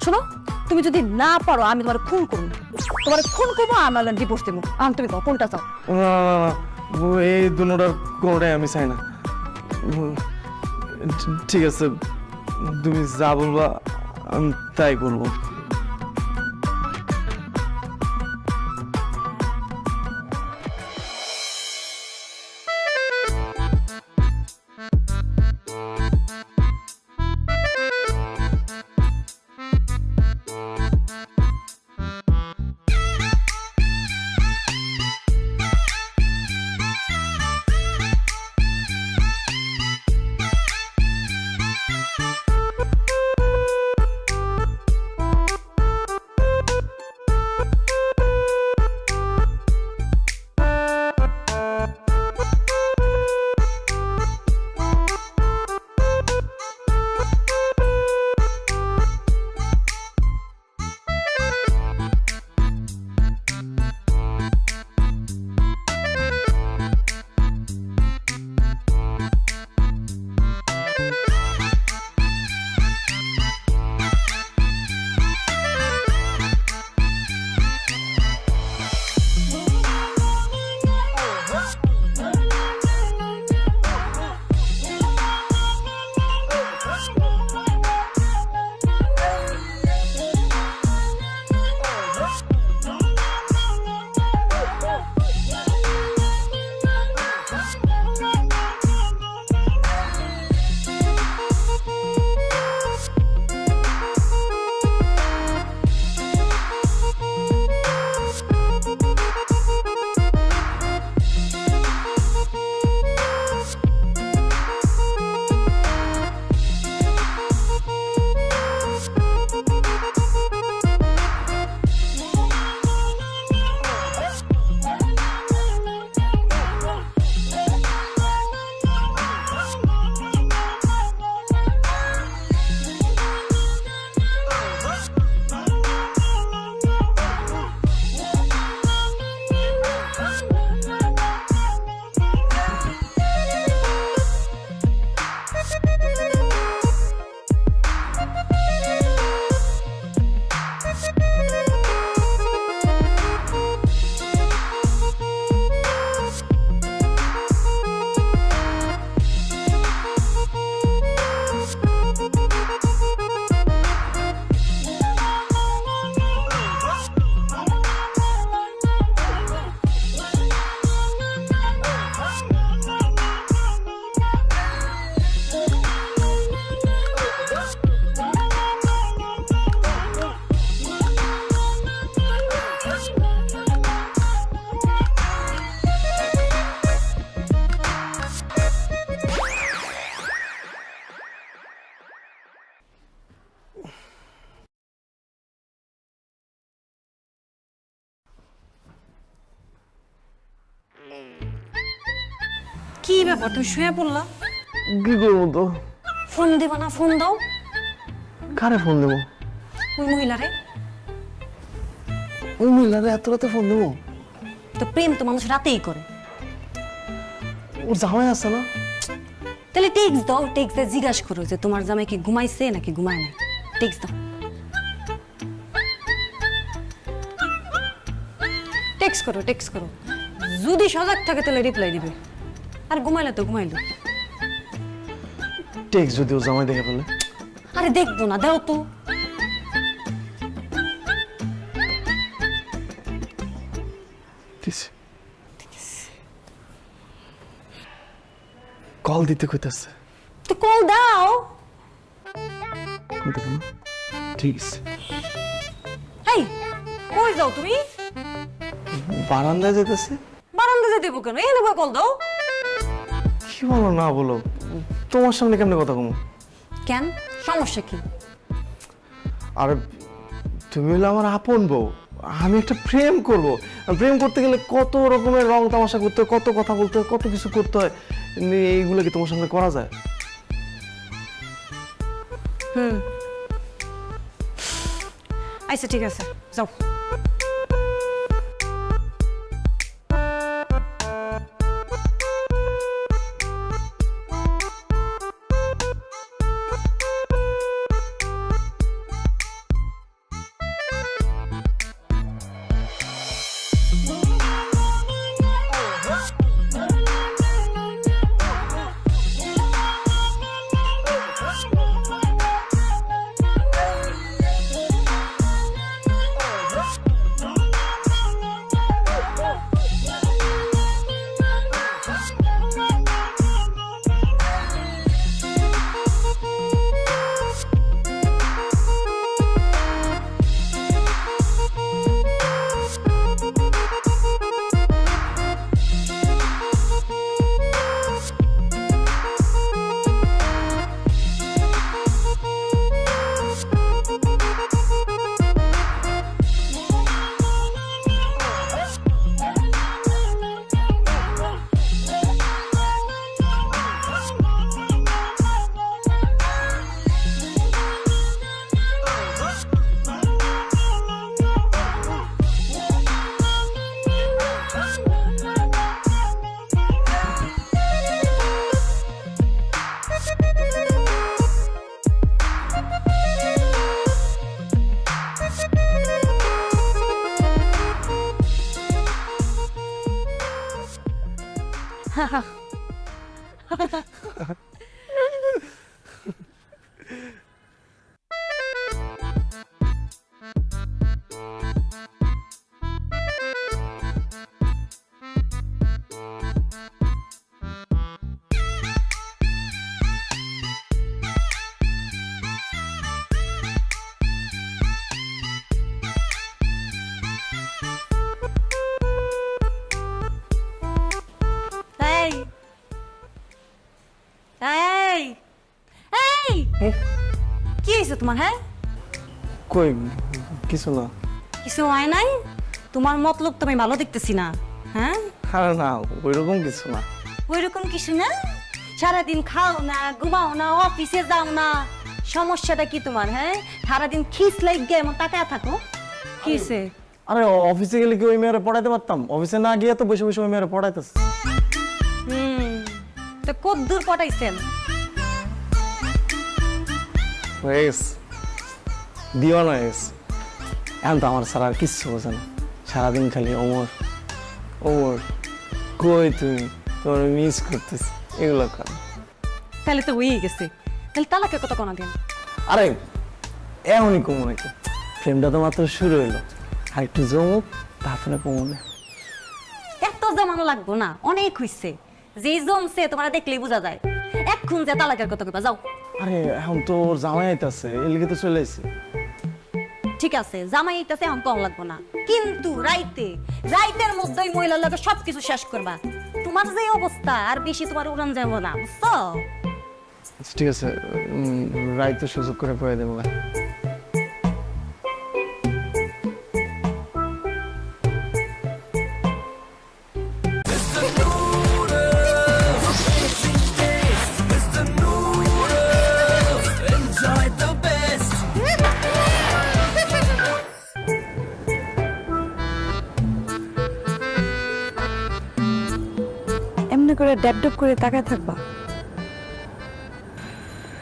শোনো, তুমি যদি না পারো আমি তোমার খুন করবো, তোমার খুন করবো, আমার ডিভোর্স দেবো। আমি তুমি কোনটা চাও? না, না, না, এই দুটার কোনোটাই আমি চাই না। ঠিক আছে, তুমি যা বলবা আমি তাই করবো। কি ব্যাপার তুমি শুয়ে পড়লা? কি করবো তো? ফোন দেবা না? ফোন দাও। কারে ফোন দেবো? ওই মহিলারে। ওই মহিলারে এত রাতে ফোন দেবো? তো প্রেম তো মানুষ রাতেই করে। ওর জামাই আছে না? তাহলে টেক্সট দাও, টেক্সট দিয়ে জিজ্ঞাসা করো যে তোমার জামাই কি ঘুমাইছে নাকি ঘুমায় নাই। টেক্সট দাও, টেক্সট করো, টেক্সট করো। যদি সজাগ থাকে তাহলে রিপ্লাই দিবে, আর ঘুমাইলে তো ঘুমাইলো। টেক্সট যদি ও জামাই দেখে ফেলে? আরে দেখবো না, দাও তো। কল দিতে কইতাছে। তো কল দাও। ঠিক আছে। এই কই যাও তুমি? বারান্দায় যেতেছে। বারান্দা যেতে দেবো কেন? এখানে কল দাও। কি বলো না বলো, তোমার সামনে কেমনে কথা কমো? কেন, সমস্যা কি? আর তুমি হলে আমার আপন বউ, আমি একটা প্রেম করব। প্রেম করতে গেলে কত রকমের রং তামাশা করতে হয়, কত কথা বলতে হয়, কত কিছু করতে হয়। এইগুলো কি তোমার সামনে করা যায়? আচ্ছা ঠিক আছে, যাও। কি হয়েছে তোমার? হ্যাঁ কই কিছু না। কিছু হয় নাই? তোমার মতলব তো আমি ভালো দেখতেছি না। হ্যাঁ আরে না, ওইরকম কিছু না। ওইরকম কিছু না? সারাদিন খাও না, ঘুমাও না, অফিসে যাও না, সমস্যাটা কি তোমার? হ্যাঁ সারাদিন খিস লাগে এমন তাকায় থাকো, কিসে? আরে অফিসে গেলে কি ওই মেয়েরা পড়াইতে পারতাম? অফিসে না গিয়ে তো বসে বসে ওই মেয়েরা পড়াইতেছে। তো কত দূর পটাইছেন? হয়ে গেছে, দিওয়ানা হয়ে গেছে। এখন তো আমার ছাড়া আর কিচ্ছু বোঝে না, সারাদিন খালি ওমর ওমর, কই তুমি, তোমার মিস করতেছি, এগুলো কর। তাহলে তো হয়েই গেছে, তাহলে তালাকের কথা কোনো দিন? আরে এমনই কমো নাকি, প্রেমটা তো মাত্র শুরু হইলো, আর একটু জমুক তারপরে কমনে। এত জমানো লাগবো না, অনেক হইছে। যে জমছে তোমার দেখলেই বোঝা যায়। এখন যে তালাকের কথা কইবা, যাও। আরে এখন তো ওর জামাই আইতাছে, এর লিগে তো চলে আইছি। ঠিক আছে, জামাই আইতাছে, এখন কম লাগবো না, কিন্তু রাইতের মধ্যেই মহিলার লগে সবকিছু শেষ করবা। তোমার যে অবস্থা, আর বেশি তোমার উড়ান যাবো না, বুঝছো? ঠিক আছে, রাইতে সুযোগ করে পড়ে দেবো। করে ড্যাপ করে তাকায় থাকবা?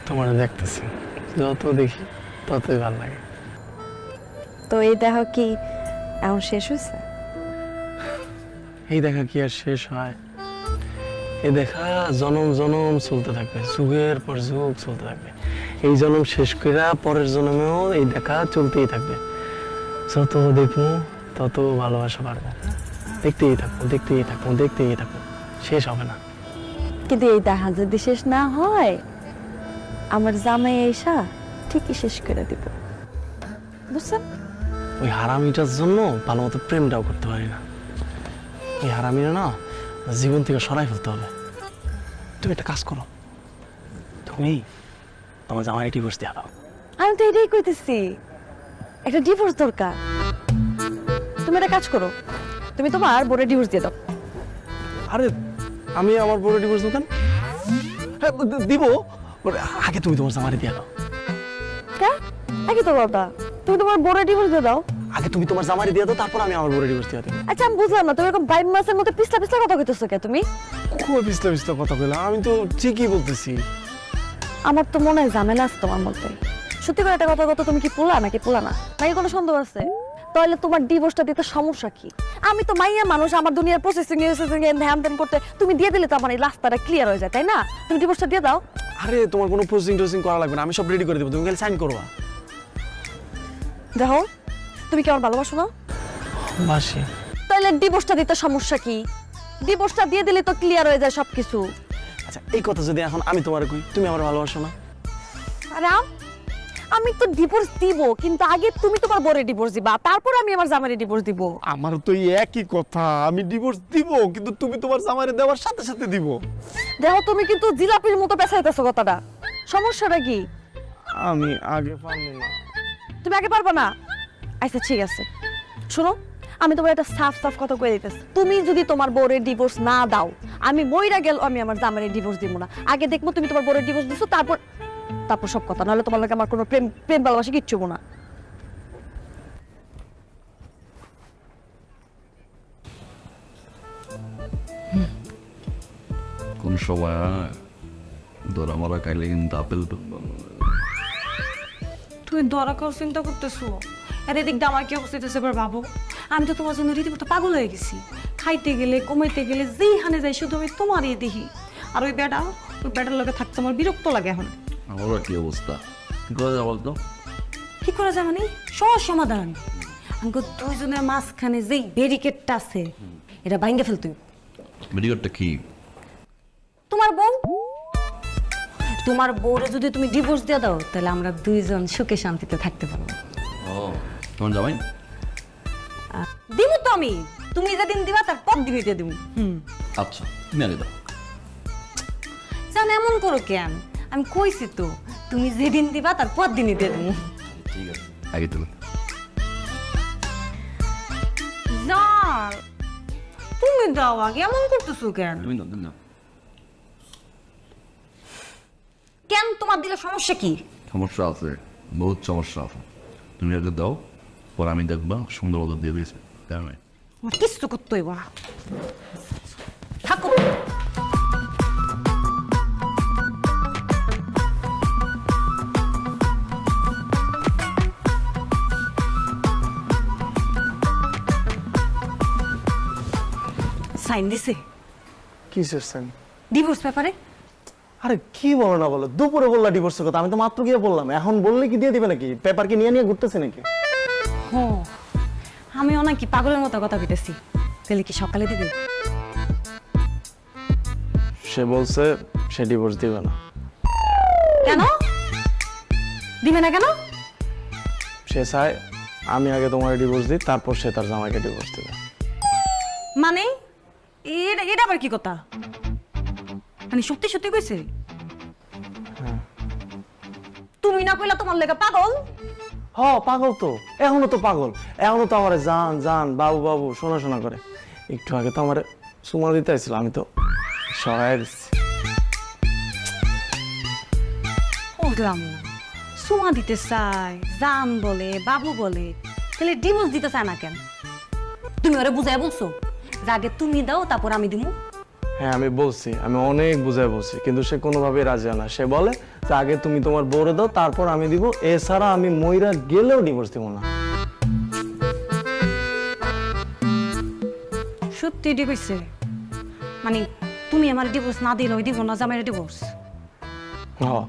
তোমার দেখতেছি, যত দেখি ততই ভালো লাগে। তো এই দেখা কি এখন শেষ হয়েছে? এই দেখা কি আর শেষ হয়? এই দেখা জনম জনম চলতে থাকবে, যুগের পর যুগ চলতে থাকবে। এই জনম শেষ করে পরের জন্মেও এই দেখা চলতেই থাকবে। যত দেখবো তত ভালোবাসা বাড়বে। দেখতেই থাকবো, দেখতেই থাকবো, দেখতেই থাকবো, শেষ হবে না। কিন্তু এই দেখা যদি শেষ না হয়, আমার জামাই এসা ঠিকই শেষ করে দিব, বুঝছেন? ওই হারামিটার জন্য ভালো মতো প্রেমটাও করতে পারি না। এই হারামিরা না জীবন থেকে সরাই ফেলতে হবে। তুমি একটা কাজ করো, তুমি তোমার জামাই ডিভোর্স দিয়ে দাও। আমি তো এটাই কইতেছি, একটা ডিভোর্স দরকার। তুমি একটা কাজ করো, তুমি তোমার বোরে ডিভোর্স দিয়ে দাও। আরে আমি আমার বড় ডিভোর্স দোকান দিব, আগে তুমি তোমার জামাই দিয়ে দাও। কে? আগে তো বাবা, তুমি তোমার বোরে ডিভোর্স দিয়ে দাও। আগে তুমি তোমার জামাই দিয়ে দাও, তারপর আমি আমার বড় ডিভোর্স দিয়ে দেবো। আচ্ছা আমি বুঝলাম না, তুমি এরকম 22 মাসের মধ্যে পিছলা পিছলা কথা কইতেছো কে তুমি? খুব পিছলা পিছলা কথা কইলাম, আমি তো ঠিকই বলতেছি। আমার তো মনে হয় ঝামেলা আছে তোমার মধ্যে। সত্যি করে একটা কথা কত, তুমি কি পোলা নাকি পোলা না, নাকি কোনো সন্দেহ আছে? তাহলে তোমার ডিভোর্সটা দিতে সমস্যা কি? আমি তো মাইয়া মানুষ, আমার দুনিয়ার প্রসেসিং ধ্যান ধ্যান করতে তুমি দিয়ে দিলে তো আমার এই রাস্তাটা ক্লিয়ার হয়ে যায়, তাই না? তুমি ডিভোর্সটা দিয়ে দাও। আরে তোমার কোনো প্রসেসিং টোসিং করা লাগবে না, আমি সব রেডি করে দেবো, তুমি খালি সাইন করবা। দেখো, তুমি কি আমার ভালোবাসো না? বাসি। তাহলে ডিভোর্সটা দিতে সমস্যা কি? ডিভোর্সটা দিয়ে দিলে তো ক্লিয়ার হয়ে যায় সবকিছু। আচ্ছা এই কথা যদি এখন আমি তোমার কই, তুমি আমার ভালোবাসো না? আরে আমি তো ডিভোর্স দিব, কিন্তু আগে তুমি তোমার বরে ডিভোর্স দিবা, তারপর আমি আমার জামাইরে ডিভোর্স দিব। আমার তো এই একই কথা, আমি ডিভোর্স দিব কিন্তু তুমি তোমার জামাইরে দেওয়ার সাথে সাথে দিব। দেখো তুমি কিন্তু জিলাপির মতো পেছাইতেছো কথাটা। সমস্যাটা কি? আমি আগে পারবো না। তুমি আগে পারবা না? আচ্ছা ঠিক আছে, শোনো, আমি তোমার একটা সাফ সাফ কথা কয়ে দিতেছি, তুমি যদি তোমার বউরের ডিভোর্স না দাও, আমি মইরা গেল আমি আমার জামাইরে ডিভোর্স দিব না। আগে দেখবো তুমি তোমার বউরের ডিভোর্স দিছো, তারপর সব কথা, নাহলে তোমার লাগে আমার কোনো প্রেম প্রেম ভালোবাসা কিচ্ছু না। কোন সময় ধরা মারা খাইলে কিন্তু আপেল তুই দরা খাওয়ার চিন্তা করতেছো, আর এদিক দিয়ে আমার কি অবস্থা হইতেছে এবার ভাবো। আমি তো তোমার জন্য রীতিমতো পাগল হয়ে গেছি। খাইতে গেলে কমাইতে গেলে যেইখানে যাই শুধু আমি তোমারই দেখি। আর ওই বেটার লগে থাকতে আমার বিরক্ত লাগে এখন। আমারও কি অবস্থা, কি করা যায় বলতো? কি করা যায় মানে? সহজ সমাধান। আমাকে দুইজনের মাঝখানে যেই ব্যারিকেডটা আছে এটা ভাঙ্গে ফেলতে। মেডিকেলটা কি? তোমার বউরে যদি তুমি ডিভোর্স দিয়ে দাও, তাহলে আমরা দুইজন সুখে শান্তিতে থাকতে পারবো। ও তোমার জামাই দিব তো আমি, তুমি যেদিন দিবা তারপর দিবি দিয়ে দিব। আচ্ছা তুমি আগে দাও। জান এমন করো কেন? আমি কইছি তো তুমি যেদিন দিবা তারপর দিনই দিয়ে দেবো। ঠিক আছে আগে তুমি। জান তুমি দাও আগে, এমন করতেছো কেন? তুমি দাও না। কেন তোমার দিলে সমস্যা কি? সমস্যা আছে, বহুত সমস্যা আছে। তুমি আগে দাও, পর আমি দেখবা সুন্দর মতো দিয়ে দিয়েছে। তাই নয় আমার কিছু করতে হইব না, থাকো। সাইন দিছে কিসের সাইন? ডিভোর্স পেপারে। আরে কি বলো না বলো, দুপুরে বললা ডিভোর্সের কথা, আমি তো মাত্র গিয়ে বললাম। এখন বললে কি দিয়ে দিবে নাকি? পেপার কি নিয়ে নিয়ে ঘুরতেছে নাকি? ও আমিও নাকি পাগলের মতো কথা কইতেছি, তাহলে কি সকালে দিবে? সে বলছে সে ডিভোর্স দিবে না। কেন দিবে না? কেন? সে চায় আমি আগে তোমার ডিভোর্স দিই, তারপর সে তার জামাইকে ডিভোর্স দেবে। মানে এটা আবার কি কথা? মানে সত্যি সত্যি কইছে? তুমি না কইলা তোমার লেগে পাগল? হ পাগল তো, এখনো তো পাগল, এখনো তো আমার জান জান বাবু বাবু শোনা শোনা করে। একটু আগে তো আমার সুমা দিতে আসছিল, আমি তো সহায় দিচ্ছি। বুঝলাম না, সুমা দিতে চায়, জান বলে, বাবু বলে, তাহলে ডিভোর্স দিতে চায় না কেন? তুমি ওরে বুঝাই বলছো যে আগে তুমি দাও তারপর আমি দিমু? হ্যাঁ আমি বলছি, আমি অনেক বুঝাই বলছি, কিন্তু সে কোনোভাবেই রাজি হয় না। সে বলে যে আগে তুমি তোমার বউরে দাও, তারপর আমি দিব, এছাড়া আমি মইরা গেলেও ডিভোর্স দিব না। সত্যি ডিভোর্স? মানে তুমি আমার ডিভোর্স না দিলেও দিব না জামাইয়ের ডিভোর্স? হ্যাঁ,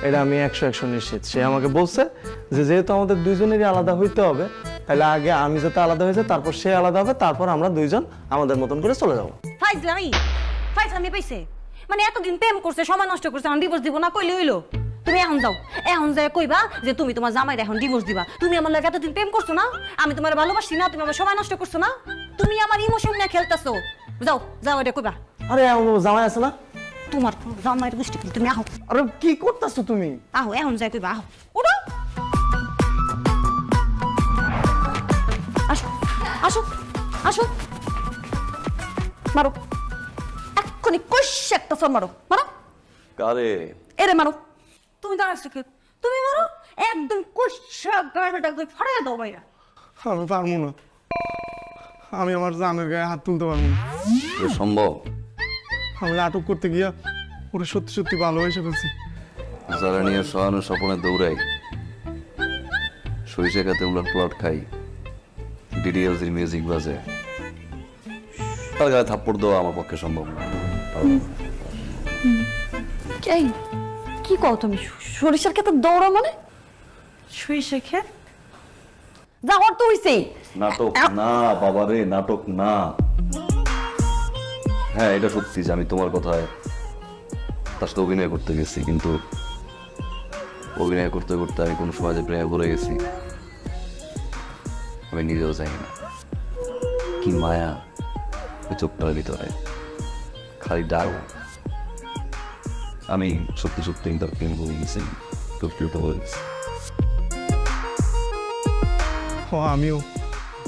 এটা আমি 100% নিশ্চিত। সে আমাকে বলছে যে যেহেতু আমাদের দুইজনেরই আলাদা হইতে হবে, তাহলে আগে আমি যাতে আলাদা হয়েছে, তারপর সে আলাদা হবে, তারপর আমরা দুইজন আমাদের মতন করে চলে যাবো। ফাইজলামি পাইছে। মানে এতদিন প্রেম করছে, সময় নষ্ট করছে, এখন ডিভোর্স দিব না কইলে হইলো? তুমি এখন যাও, এখন যাই কইবা যে তুমি তোমার জামাইয়ের এখন ডিভোর্স দিবা। তুমি আমার লাগে এতদিন প্রেম করছো না, আমি তোমার ভালোবাসি না, তুমি আমার সময় নষ্ট করছো না, তুমি আমার ইমোশন নিয়ে খেলতেছো। যাও যাও, এটা কইবা। আরে আমার জামাই আছে না? তোমার জামাইয়ের গোষ্ঠী কি, তুমি আহো আরে কি করতেছো তুমি? আহো, এখন যাই কইবা, আহো ওঠো, আসো আসো আসো, মারো এক্ষুনি কইছে একটা সর, মারো মারো, কারে? এরে মারো। তুমি দাঁড়াচ্ছ কি? তুমি মারো একদম কইছে, গাড়িটা একদম ফাড়াইয়া দাও ভাইয়া। আমি পারবো না, আমি আমার জানের গায়ে হাত তুলতে পারবো না। এটা সম্ভব? আমি নাটক করতে গিয়া ওরা সত্যি সত্যি ভালোবেসে ফেলছি। যারা নিয়ে শয়ন স্বপনে দৌড়াই, সরিষা খাতে উলট প্লট খাই, ডিডিএলসির মিউজিক বাজে, তার গায়ে থাপ্পড় দেওয়া আমার পক্ষে সম্ভব না। এই কি কও তুমি? সরিষার ক্ষেত্রে দৌড়া মানে? সরিষার ক্ষেত যা অর্থ হইছে? নাটক না বাবারে, নাটক না। হ্যাঁ এটা সত্যি যে আমি তোমার কথায় তার সাথে অভিনয় করতে গেছি, কিন্তু অভিনয় করতে করতে আমি কোনো সময় যে প্রেমে পড়ে গেছি আমি নিজেও জানি না। কি মায়া ওই চোখটার ভিতরে, খালি ডাক। আমি সত্যি সত্যি তার প্রেম করে গেছি, প্রকৃত হয়ে গেছি। আমিও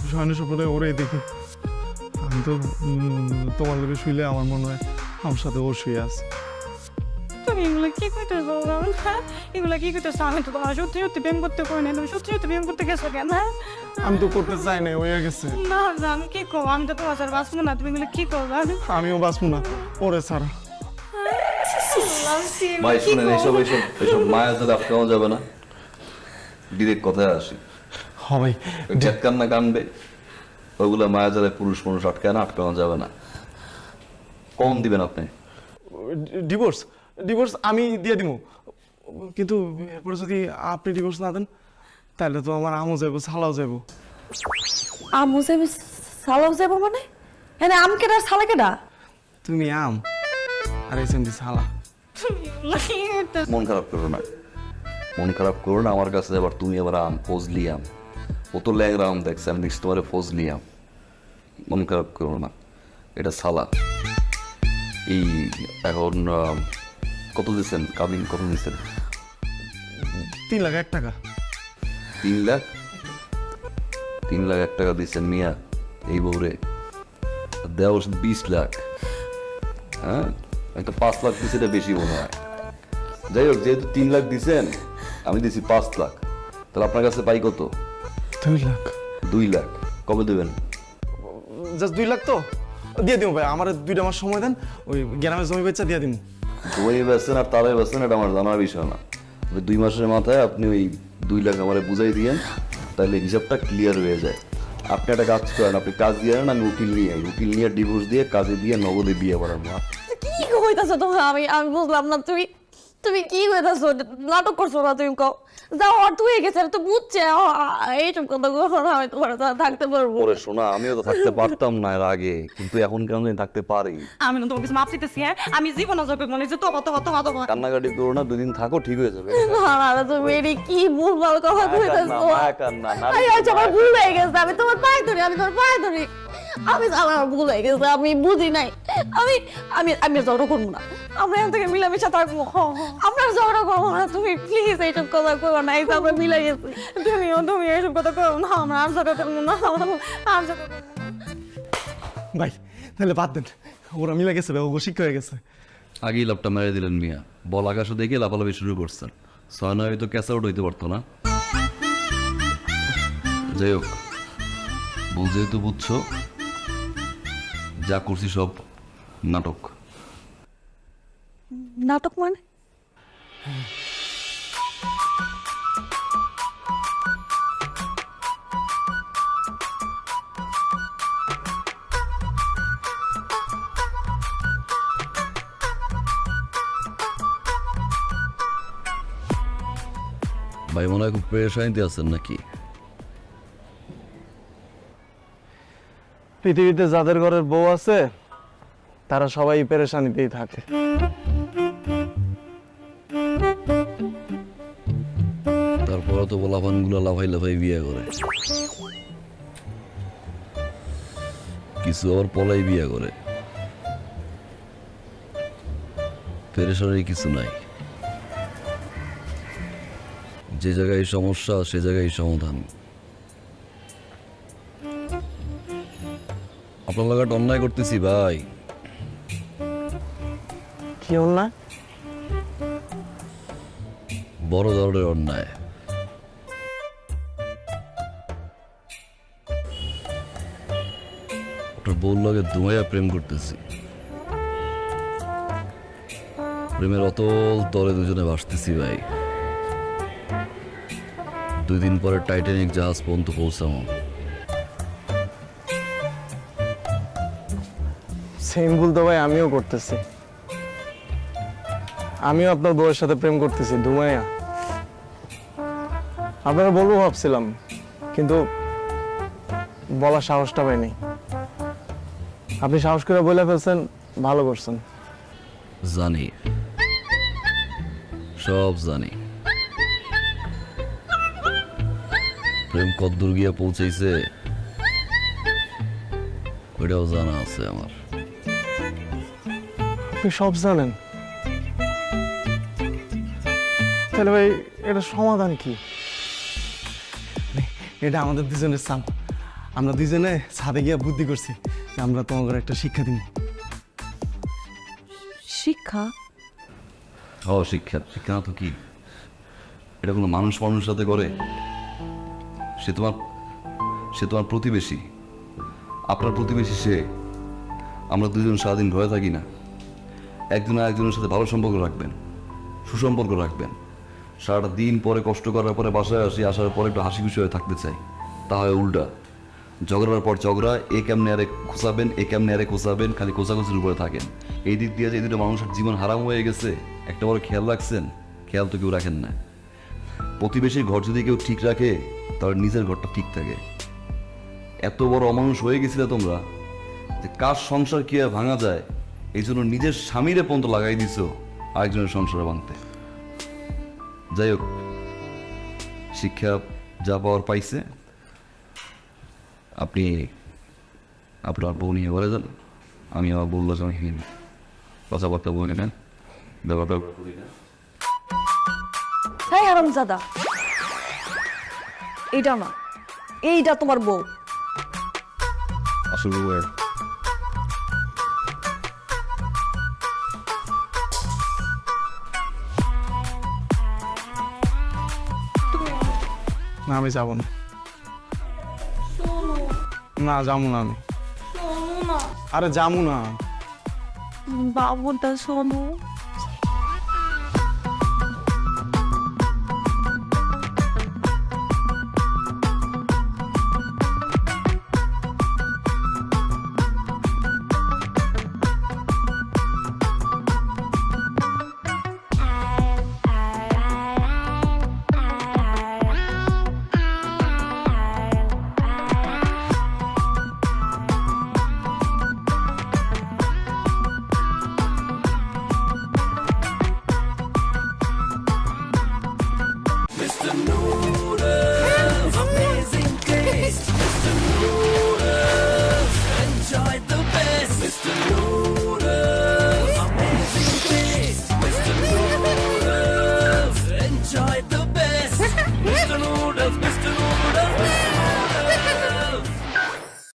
শয়নের স্বপ্নে ওরে দেখি। আমি তো তোমার লোকে শুইলে আমার মনে হয় আমার সাথে ও শুয়ে আছে। তুমি এগুলো কি কইতেছো? এগুলো কি কইতেছো? আমি তো তোমার সত্যি সত্যি প্রেম করতে কই না, তুমি সত্যি সত্যি প্রেম করতে গেছো কেন? আমি তো করতে চাই না, হয়ে গেছে। না আমি কি করবো? আমি তো তোমার সাথে বাঁচবো না, তুমি এগুলো কি করবো? আমিও বাঁচবো না ওরে ছাড়া। ভাই শুনেন, এইসব এইসব এইসব মায়ের সাথে আটকানো যাবে না। ডিরেক্ট কথায় আসি, ভাই জ্যাক কান্না কানবে, ওইগুলো মায়ের যারা পুরুষ মানুষ আটকায় না, আটকানো যাবে না। কম দিবেন আপনি? ডিভোর্স ডিভোর্স আমি দিয়ে দিব, কিন্তু এরপরে যদি আপনি ডিভোর্স না দেন তাহলে তো আমার আমও যাবো, ছালাও যাবো। আমু যাবো, সালাও যাবো মানে? হ্যাঁ আম কেডা সালা কেডা? তুমি আম আর এই সন্ধি ছালা। মন খারাপ করো না, মন খারাপ করো না। আমার কাছে আবার তুমি আবার আম, ফজলি আম। ও তো ল্যাংরা আম দেখছে, আমি দেখছি তোমার ফজলি আম। মন খারাপ করো না, এটা সালা। এই এখন কত দিচ্ছেন? কাবিন কত দিচ্ছেন? 3,01,000 টাকা। 3 লাখ? 3 লাখ 1 টাকা দিচ্ছেন মিয়া এই বউরে? দেওয়া 20 লাখ। হ্যাঁ একটা 5 লাখ দিচ্ছে, এটা বেশি মনে হয়। যাই হোক, যেহেতু 3 লাখ দিচ্ছেন, আমি দিচ্ছি 5 লাখ। তাহলে আপনার কাছে পাই কত? 2 লাখ। 2 লাখ। কবে দেবেন? জাস্ট 2 লাখ তো দিয়ে দিব ভাই, আমার 2টা মাস সময় দেন, ওই গ্রামের জমি বেচা দিয়ে দিব। জমি বেচছেন আর তারাই বেচছেন, এটা আমার জানার বিষয় না। 2 মাসের মাথায় আপনি ওই 2 লাখ আমার বুঝাই দিয়েন, তাহলে হিসাবটা ক্লিয়ার হয়ে যায়। আপনি একটা কাজ করেন, আপনি কাজ দিয়ে আনেন, আমি উকিল নিয়ে আই, উকিল নিয়ে ডিভোর্স দিয়ে কাজে দিয়ে নগদে বিয়ে করার মা। কি কইতাছো তুমি? আমি বুঝলাম না, তুমি কি কইতাছো? নাটক করছো না তুমি? কও যাও, অর্থ হয়ে গেছে, তো বুঝছে। এইসব কথা আমি তোমার সাথে থাকতে পারবো? ওরে শোনা, আমিও তো থাকতে পারতাম না এর আগে, কিন্তু এখন কেন জানি থাকতে পারি। আমি না তোমার কিছু মাপ চাইতেছি, হ্যাঁ? আমি জীবনে জগৎ মনে হচ্ছে তোমার তোমার তোমার তোমার কান্নাকাটি করো না, 2 দিন থাকো, ঠিক হয়ে যাবে। না তুমি এটি কি ভুলভাল কথা কইতাছো? আমার ভুল হয়ে গেছে, আমি তোমার পায়ে ধরি, আমি তোমার পায়ে ধরি। আমার ভুল হয়ে গেছে, আমি বুঝি নাই। আমি আমি আমি ঝগড়া করবো না, আমরা এখান থেকে মিলামিশা থাকবো। আমরা ঝগড়া করবো না, তুমি প্লিজ এইসব কথা কইবো না। এই তো আমরা মিলাই গেছি। তুমি এইসব কথা কইও না, আমরা আর ঝগড়া করবো না, আর ঝগড়া করবো না। ভাই তাহলে বাদ দেন, ওরা মিলে গেছে, ও শিক্ষা হয়ে গেছে। আগেই লাভটা মেরে দিলেন মিয়া, বল আকাশও দেখে লাফালাফি শুরু করছেন। 6 নয় তো ক্যাচ আউট হইতে পারতো না। যাই হোক, ভুল যেহেতু বুঝছো, যা করছি সব নাটক। নাটক মানে? ভাই মনে হয় খুব পেরেশানিতে আছেন নাকি? পৃথিবীতে যাদের ঘরের বউ আছে তারা সবাই পেরেশানিতেই থাকে। তারপরে তো পোলাপানগুলো লাফাই লাফাই বিয়ে করে, কিছু আবার পলাই বিয়ে করে। পেরেশানির কিছু নাই, যে জায়গায় সমস্যা সে জায়গায় সমাধান। আপনার লাগাটা অন্যায় করতেছি ভাই। কি হল না? বড় ধরনের অন্যায়। আপনার বউর লগে দুমাইয়া প্রেম করতেছি, প্রেমের অতল তলে দুজনে ভাসতেছি ভাই। 2 দিন পরে টাইটানিক জাহাজ পর্যন্ত পৌঁছাবো। সেম ভুল তো ভাই আমিও করতেছি। আমিও আপনার বউয়ের সাথে প্রেম করতেছি, ধুমাইয়া। আপনারা বলবো ভাবছিলাম, কিন্তু বলার সাহসটা পাইনি। আপনি সাহস করে বলে ফেলছেন, ভালো করছেন। জানি, সব জানি। প্রেম কদ্দূর গিয়া পৌঁছাইছে ওইটাও জানা আছে আমার। আপনি সব জানেন? তাহলে ভাই এটা সমাধান কি? এটা আমাদের দুজনের চাপ। আমরা দুজনে ছাদে গিয়া বুদ্ধি করছি যে আমরা তোমাকে একটা শিক্ষা দিব। শিক্ষা? ও শিক্ষা, শিক্ষা না তো কি? এটা কোনো মানুষ মানুষের সাথে করে? সে তোমার প্রতিবেশী, আপনার প্রতিবেশী সে। আমরা দুজন সারাদিন ঘরে থাকি না, একজন আরেকজনের সাথে ভালো সম্পর্ক রাখবেন, সুসম্পর্ক রাখবেন। সারাটা দিন পরে কষ্ট করার পরে বাসায় আসি, আসার পরে একটু হাসি খুশি হয়ে থাকতে চাই। তা হয় উল্টা, ঝগড়ার পর ঝগড়া, এ কেমনে আরে খোঁচাবেন, এ কেমনে আরে খোঁচাবেন, খালি খোঁচাখুচির উপরে থাকেন। এই দিক দিয়ে যে এই দুটো মানুষের জীবন হারাম হয়ে গেছে, একটা বড় খেয়াল রাখছেন? খেয়াল তো কেউ রাখেন না। প্রতিবেশীর ঘর যদি কেউ ঠিক রাখে তাহলে নিজের ঘরটা ঠিক থাকে। এত বড় অমানুষ হয়ে গেছিলে তোমরা যে কার সংসার কি আর ভাঙা যায় এই জন্য নিজের স্বামীরে পর্যন্ত লাগাই দিছো আরেকজনের সংসারে ভাঙতে। যাই হোক, শিক্ষা যা পাওয়ার পাইছে। আপনি আপনার বউ নিয়ে ঘরে যান, আমি আমার বউর সঙ্গে কথাবার্তা বলে নেন, ব্যাপারটা করি না। হ্যাঁ হারামজাদা, এইটা না, এইটা তোমার বউ। আসলে বউয়ের না, আমি যাবো না। না, যাবো না আমি। আরে যাবো না। বাবুটা শোনো। Mr. Noodle.